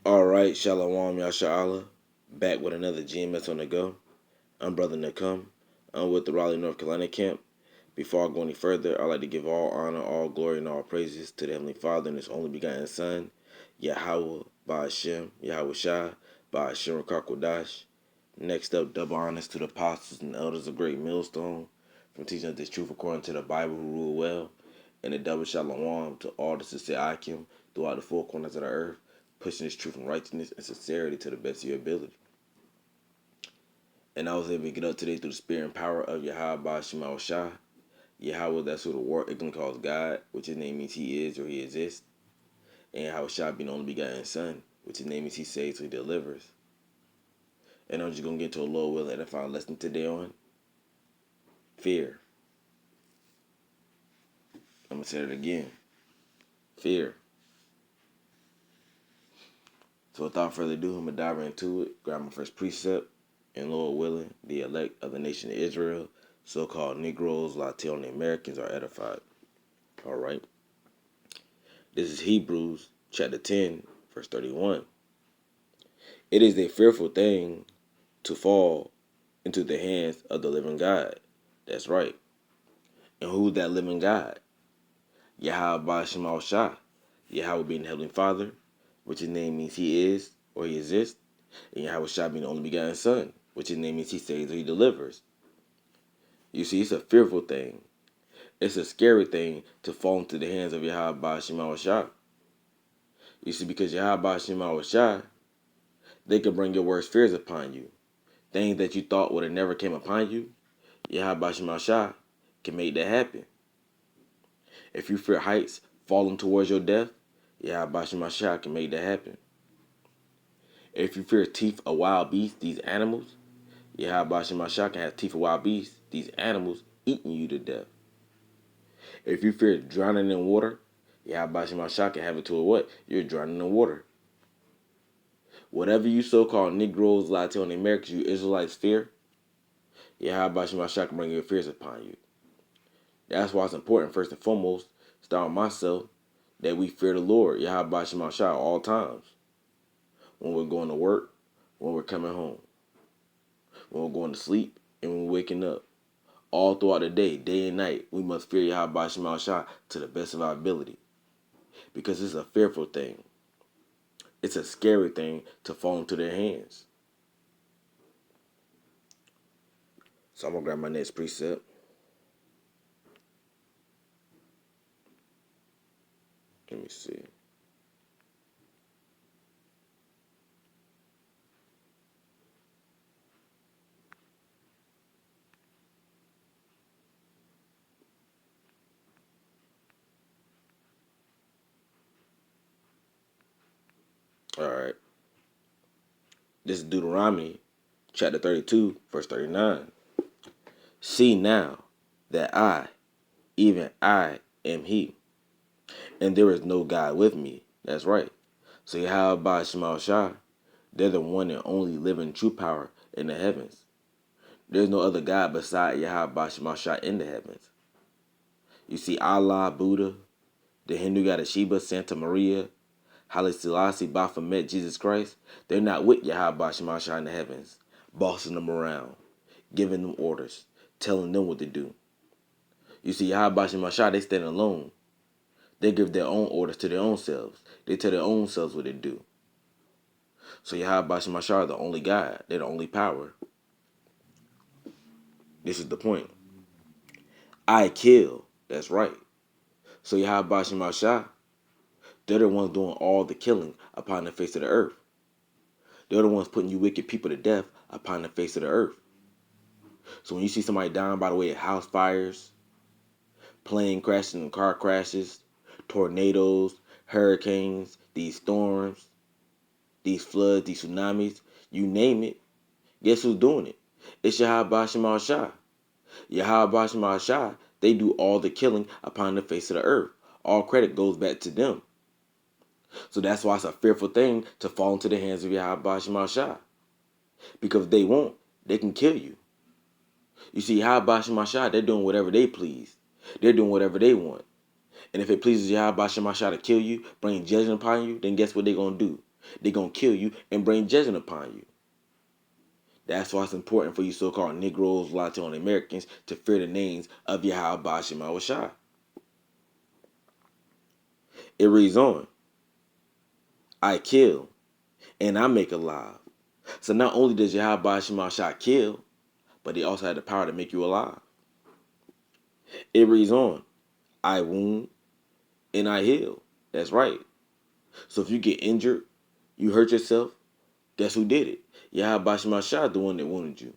All right, Shalom Yasha'Allah, back with another GMS on the go. I'm Brother Nakum. I'm with the Raleigh, North Carolina camp. Before I go any further, I'd like to give all honor, all glory, and all praises to the Heavenly Father and His only begotten Son, Yahweh, Ba'ashem, Yahweh Shai, Ba'ashem Rakakwadash. Next up, double honors to the apostles and elders of Great Millstone from teaching us this truth according to the Bible who rule well, and a double shalom to all the sincere Akim throughout the four corners of the earth, pushing this truth and righteousness and sincerity to the best of your ability. And I was able to get up today through the spirit and power of Yahweh Ba'ashem Shai. Yahweh, that's who the war Ignorant calls God, which his name means he is or he exists. And Yahweh Shai being the only begotten Son, which his name means he saves or he delivers. And I'm just going to get into a low will and edifying lesson today on fear. I'm going to say it again. Fear. So without further ado, I'm going to dive into it, grab my first precept, and Lord willing, the elect of the nation of Israel, so-called Negroes, Latino Americans, are edified. All right. This is Hebrews chapter 10, verse 31. It is a fearful thing to fall into the hands of the living God. That's right. And who's that living God? Yahweh Ba'ashem Shai. Yahweh being the Heavenly Father, which his name means he is or he exists. And Yahweh Shai being the only begotten Son, which his name means he saves or he delivers. You see, it's a fearful thing. It's a scary thing to fall into the hands of Yahweh Ba'ashem Shai. You see, because Yahweh Ba'ashem Shai, they can bring your worst fears upon you. Things that you thought would have never came upon you, Yahweh Ba'ashem Shai can make that happen. If you fear heights falling towards your death, Yahweh Ba'ashem Shai can make that happen. If you fear teeth of wild beasts, these animals, Yahweh Ba'ashem Shai can have teeth of wild beasts, these animals, eating you to death. If you fear drowning in water, Yahweh Ba'ashem Shai can have it to a what? You're drowning in water. Whatever you so-called Negroes, Latino Americans, you Israelites fear, Yahweh Ba'ashem Shai can bring your fears upon you. That's why it's important, first and foremost, starting myself, that we fear the Lord, Yahweh Ba'ashem Shai, at all times. When we're going to work, when we're coming home, when we're going to sleep, and when we're waking up. All throughout the day and night, we must fear Yahweh Ba'ashem Shai to the best of our ability. Because it's a fearful thing. It's a scary thing to fall into their hands. So I'm going to grab my next precept. Let me see. All right. This is Deuteronomy chapter 32, verse 39. See now that I, even I, am he, and there is no God with me. That's right. So Yahweh Ba'ashem Shai, they're the one and only living true power in the heavens. There's no other God beside Yahweh Ba'ashem Shai in the heavens. You see Allah, Buddha, the Hindu god of Shiva, Santa Maria, Haile Selassie, Baphomet, Jesus Christ, they're not with Yahweh Ba'ashem Shai in the heavens, bossing them around, giving them orders, telling them what to do. You see, Yahweh Ba'ashem Shai, they stand alone. They give their own orders to their own selves. They tell their own selves what to do. So Yahweh Ba'ashem Shai are the only God. They're the only power. This is the point. I kill. That's right. So Yahweh Ba'ashem Shai, they're the ones doing all the killing upon the face of the earth. They're the ones putting you wicked people to death upon the face of the earth. So when you see somebody dying by the way of house fires, plane crashes and car crashes, tornadoes, hurricanes, these storms, these floods, these tsunamis, you name it, guess who's doing it? It's Yahweh Ba'ashem Shai. Yahweh Ba'ashem Shai, they do all the killing upon the face of the earth. All credit goes back to them. So that's why it's a fearful thing to fall into the hands of Yahweh Ba'ashem Shai. Because if they won't, they can kill you. You see, Yahweh Ba'ashem Shai, they're doing whatever they please. They're doing whatever they want. And if it pleases Yahweh Ba'ashem Shai to kill you, bring judgment upon you, then guess what they're going to do? They're going to kill you and bring judgment upon you. That's why it's important for you so-called Negroes, Latino Americans to fear the names of Yahweh Bashim Shai. It reads on, I kill and I make alive. So not only does Yahweh Bashim Shai kill, but he also had the power to make you alive. It reads on, I wound and I heal. That's right. So if you get injured, you hurt yourself, guess who did it? Yahweh Bashim Shai, the one that wounded you.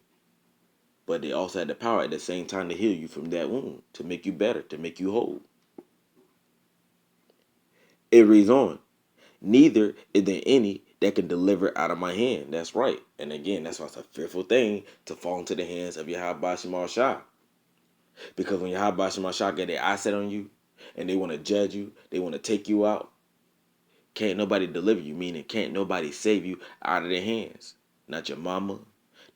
But they also had the power at the same time to heal you from that wound, to make you better, to make you whole. It reads on, neither is there any that can deliver out of my hand. That's right. And again, that's why it's a fearful thing to fall into the hands of Yahweh Bashim Shai. Because when Yahweh Bashim Shai get their eye set on you, and they want to judge you, they want to take you out, can't nobody deliver you, meaning can't nobody save you out of their hands. Not your mama,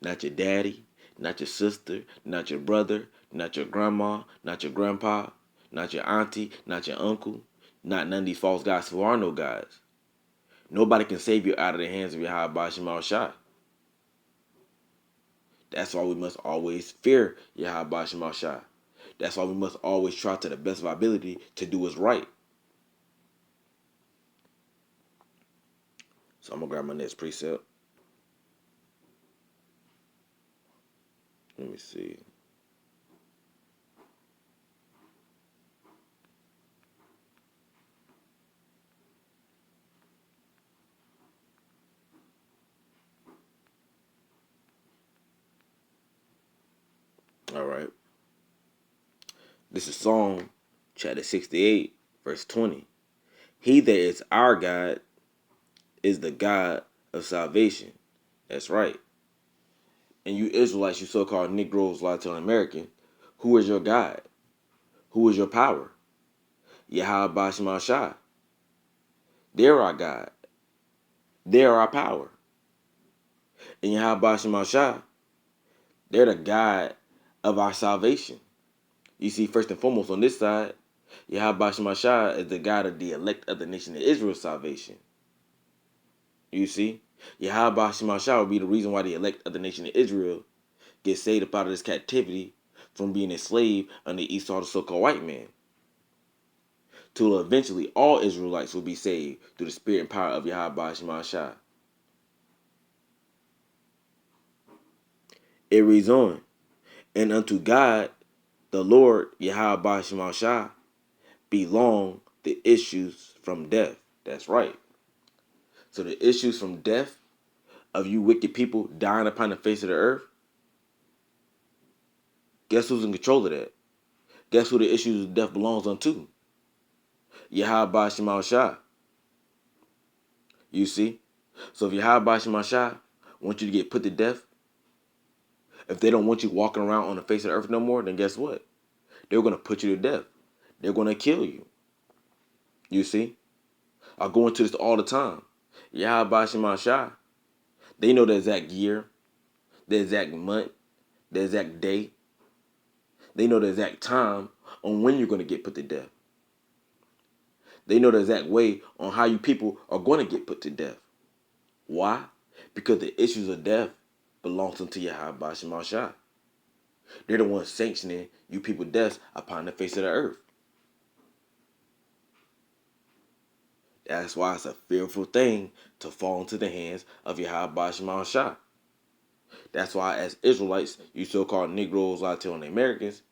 not your daddy, not your sister, not your brother, not your grandma, not your grandpa, not your auntie, not your uncle, not none of these false gods who are no gods. Nobody can save you out of the hands of Yahweh Bashim Shai. That's why we must always fear Yahweh Bashim Shai. That's why we must always try to the best of our ability to do what's right. So I'm going to grab my next precept. Let me see. All right. This is Psalm chapter 68, verse 20. He that is our God is the God of salvation. That's right. And you Israelites, you so-called Negroes, Latino American, who is your God? Who is your power? Yahweh Bashim Shai. They're our God. They're our power. And Yahweh Bashim Shai, they're the God of our salvation. You see, first and foremost on this side, Yahweh Bashim Shai is the God of the elect of the nation of Israel's salvation. You see, Yahweh Bashim Shai will be the reason why the elect of the nation of Israel get saved up out of this captivity from being a slave under Esau, the so-called white man. Till eventually all Israelites will be saved through the spirit and power of Yahweh Bashim Shai. It reads on, and unto God, the Lord Yahweh Bashim Shai, belong the issues from death. That's right. So the issues from death of you wicked people dying upon the face of the earth, guess who's in control of that? Guess who the issues of death belongs unto? Yahweh Bashim Shai. You see? So if Yahweh Bashim Shai wants you to get put to death, if they don't want you walking around on the face of the earth no more, then guess what? They're going to put you to death. They're going to kill you. You see? I go into this all the time. Yahweh Bashim Shai, they know the exact year, the exact month, the exact day. They know the exact time on when you're going to get put to death. They know the exact way on how you people are going to get put to death. Why? Because the issues of death belongs unto Yahweh Bashim Shai. They're the ones sanctioning you people deaths upon the face of the earth. That's why it's a fearful thing to fall into the hands of Yahweh Bashim Shai. That's why as Israelites, you so-called Negroes, Latino Americans,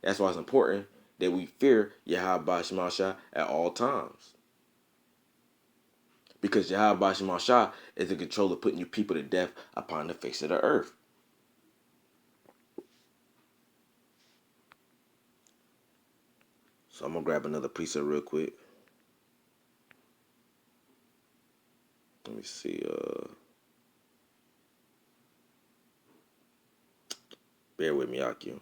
that's why it's important that we fear Yahweh Bashim Shai at all times. Because Yahweh Bashim Shai is in control of putting you people to death upon the face of the earth. So I'm going to grab another precept real quick. Let me see. Bear with me, Akio.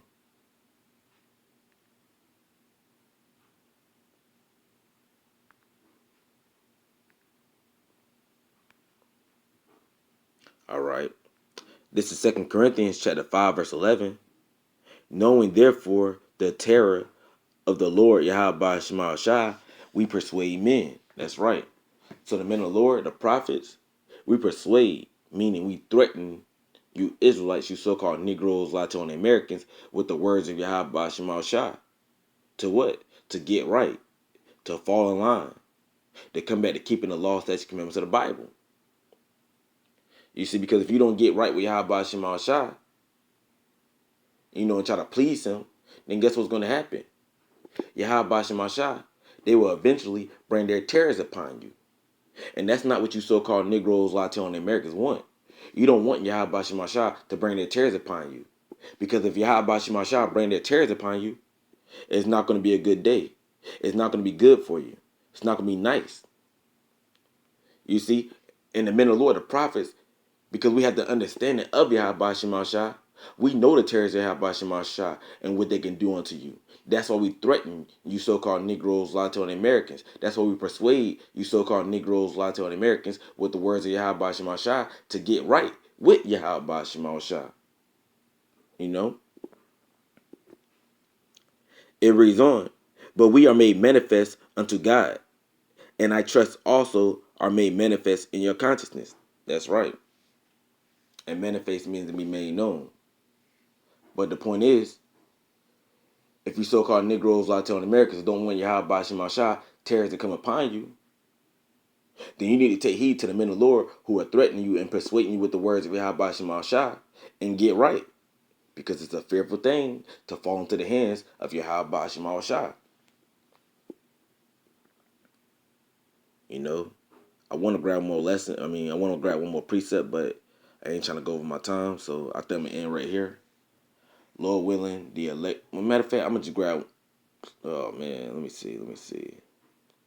All right. This is 2 Corinthians chapter 5, verse 11. Knowing therefore the terror of the Lord Yahweh Bashim Shai, we persuade men. That's right. So the men of the Lord, the prophets, We persuade, meaning we threaten you Israelites, you so-called Negroes, Latino Americans, with the words of Yahweh Shemal Shah. To what? To get right, to fall in line, to come back to keeping the law, statutes, commandments of the Bible. You see, because if you don't get right with Yahweh Shemal Shah, and try to please him, then guess what's going to happen? Yahweh Shemal Shah, they will eventually bring their terrors upon you. And that's not what you so-called Negroes, Latino, and Americans want. You don't want Yahweh Shemal Shah to bring their terrors upon you. Because if Yahweh Shemal Shah bring their terrors upon you, it's not going to be a good day. It's not going to be good for you. It's not going to be nice. You see, in the men of the Lord, the prophets, because we have the understanding of Yahweh Shemal Shah, we know the terrors of Yahweh Shemal Shah and what they can do unto you. That's why we threaten you so-called Negroes, Latino, and Americans. That's why we persuade you so-called Negroes, Latino, and Americans with the words of Yahweh Shemal Shah to get right with Yahweh Shemal Shah. It reads on, but we are made manifest unto God, and I trust also are made manifest in your consciousness. That's right. And manifest means to be made known. But the point is, if you so-called Negroes, Latino Americans don't want Yahweh Shemal Shah terrors to come upon you, then you need to take heed to the men of the Lord who are threatening you and persuading you with the words of Yahweh Shemal Shah and get right. Because it's a fearful thing to fall into the hands of Yahweh Shemal Shah. I want to grab more lesson. I want to grab one more precept, but I ain't trying to go over my time, so I think I'm going to end right here. Lord willing, the elect. Well, matter of fact, I'm going to just grab. Oh, man, let me see.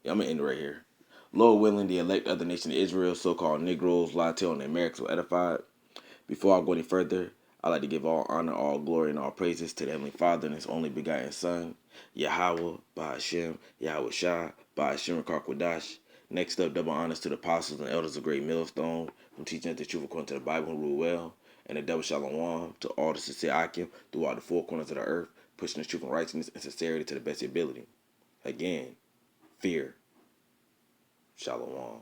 Yeah, I'm going to end it right here. Lord willing, the elect of the nation of Israel, so-called Negroes, Latino, and Americans were edified. Before I go any further, I'd like to give all honor, all glory, and all praises to the Heavenly Father and His only begotten Son, Yahweh, Bahashem, Yahweh Shah, Bahashem Karkwadash. Next up, double honors to the apostles and elders of Great Millstone, who teaching us the truth according to the Bible and rule well, and a double shalom to all the sincere Akim throughout the four corners of the earth, pushing the truth and righteousness and sincerity to the best ability. Again, fear. Shalom.